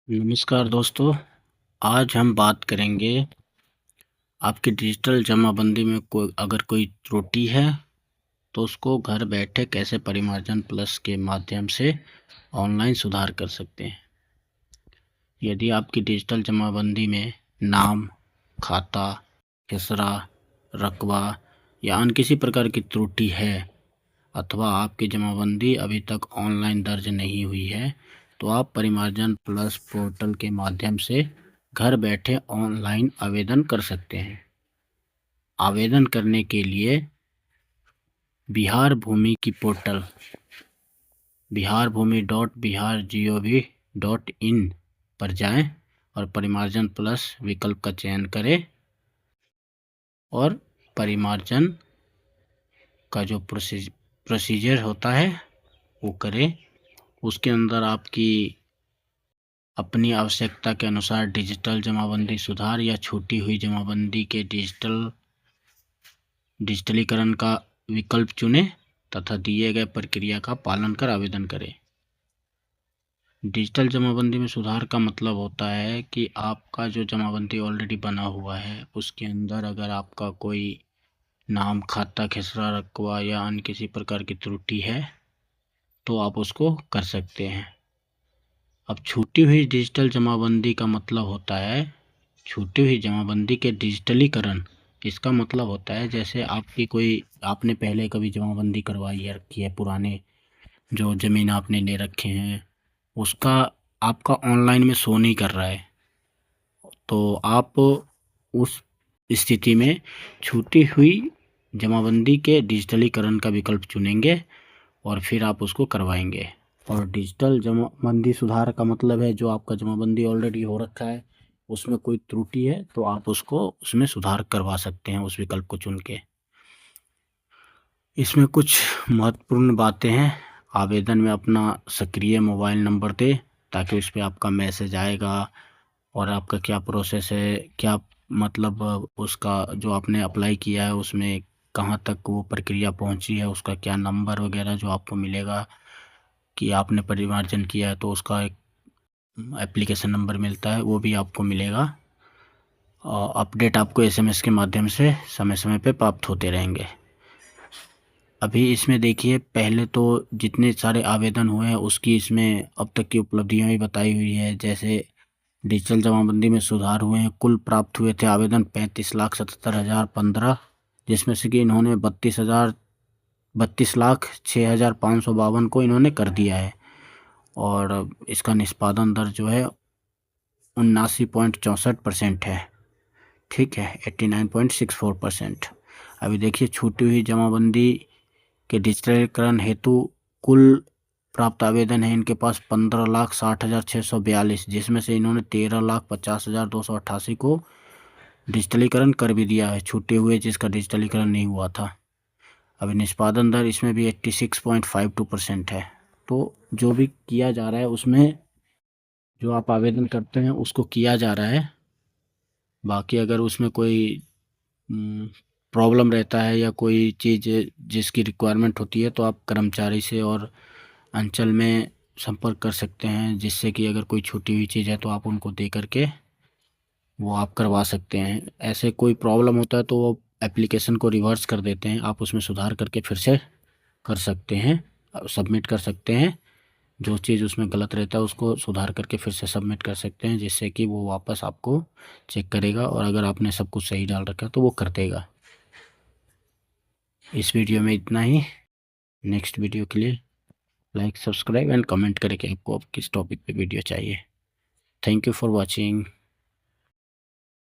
नमस्कार दोस्तों, आज हम बात करेंगे आपकी डिजिटल जमाबंदी में अगर कोई त्रुटि है तो उसको घर बैठे कैसे परिमार्जन प्लस के माध्यम से ऑनलाइन सुधार कर सकते हैं। यदि आपकी डिजिटल जमाबंदी में नाम, खाता, खसरा, रकबा या अन्य किसी प्रकार की त्रुटि है अथवा आपकी जमाबंदी अभी तक ऑनलाइन दर्ज नहीं हुई है तो आप परिमार्जन प्लस पोर्टल के माध्यम से घर बैठे ऑनलाइन आवेदन कर सकते हैं। आवेदन करने के लिए बिहार भूमि की पोर्टल biharbhumi.bihar.gov.in पर जाएं और परिमार्जन प्लस विकल्प का चयन करें और परिमार्जन का जो प्रोसीजर होता है वो करें। उसके अंदर आपकी अपनी आवश्यकता के अनुसार डिजिटल जमाबंदी सुधार या छूटी हुई जमाबंदी के डिजिटलीकरण का विकल्प चुनें तथा दिए गए प्रक्रिया का पालन कर आवेदन करें। डिजिटल जमाबंदी में सुधार का मतलब होता है कि आपका जो जमाबंदी ऑलरेडी बना हुआ है उसके अंदर अगर आपका कोई नाम, खाता, खसरा, रकबा या अन्य किसी प्रकार की त्रुटि है तो आप उसको कर सकते हैं। अब छूटी हुई डिजिटल जमाबंदी का मतलब होता है छूटी हुई जमाबंदी के डिजिटलीकरण। इसका मतलब होता है जैसे आपने पहले कभी जमाबंदी करवाई है रखी है, पुराने जो ज़मीन आपने ले रखे हैं उसका आपका ऑनलाइन में शो नहीं कर रहा है तो आप उस स्थिति में छूटी हुई जमाबंदी के डिजिटलीकरण का विकल्प चुनेंगे और फिर आप उसको करवाएंगे। और डिजिटल जमाबंदी सुधार का मतलब है जो आपका जमाबंदी ऑलरेडी हो रखा है उसमें कोई त्रुटि है तो आप उसको उसमें सुधार करवा सकते हैं उस विकल्प को चुन के। इसमें कुछ महत्वपूर्ण बातें हैं। आवेदन में अपना सक्रिय मोबाइल नंबर दें ताकि उस पर आपका मैसेज आएगा और आपका क्या प्रोसेस है, क्या मतलब उसका जो आपने अप्लाई किया है उसमें कहाँ तक वो प्रक्रिया पहुंची है, उसका क्या नंबर वगैरह जो आपको मिलेगा कि आपने परिमार्जन किया है तो उसका एक एप्लीकेशन नंबर मिलता है वो भी आपको मिलेगा। और अपडेट आपको एसएमएस के माध्यम से समय समय पे प्राप्त होते रहेंगे। अभी इसमें देखिए, पहले तो जितने सारे आवेदन हुए हैं उसकी इसमें अब तक की उपलब्धियां भी बताई हुई है। जैसे डिजिटल जमाबंदी में सुधार हुए हैं, कुल प्राप्त हुए थे आवेदन 35,77,015, जिसमें से कि इन्होंने 32,06,552 को इन्होंने कर दिया है और इसका निष्पादन दर जो है 79.64% है। ठीक है, 89.64%। अभी देखिए, छूटी हुई जमाबंदी के डिजिटलीकरण हेतु कुल प्राप्त आवेदन है इनके पास 15,60,642, जिसमें से इन्होंने 13,50,288 को डिजिटलीकरण कर भी दिया है, छूटे हुए जिसका डिजिटलीकरण नहीं हुआ था। अभी निष्पादन दर इसमें भी 86.52% है। तो जो भी किया जा रहा है उसमें जो आप आवेदन करते हैं उसको किया जा रहा है। बाकी अगर उसमें कोई प्रॉब्लम रहता है या कोई चीज़ जिसकी रिक्वायरमेंट होती है तो आप कर्मचारी से और अंचल में संपर्क कर सकते हैं, जिससे कि अगर कोई छूटी हुई चीज़ है तो आप उनको दे करके वो आप करवा सकते हैं। ऐसे कोई प्रॉब्लम होता है तो वो एप्लीकेशन को रिवर्स कर देते हैं, आप उसमें सुधार करके फिर से कर सकते हैं, सबमिट कर सकते हैं। जो चीज़ उसमें गलत रहता है उसको सुधार करके फिर से सबमिट कर सकते हैं, जिससे कि वो वापस आपको चेक करेगा और अगर आपने सब कुछ सही डाल रखा है तो वो कर देगा। इस वीडियो में इतना ही। नेक्स्ट वीडियो के लिए लाइक, सब्सक्राइब एंड कमेंट करें कि आपको किस टॉपिक पे वीडियो चाहिए। Thank you for watching.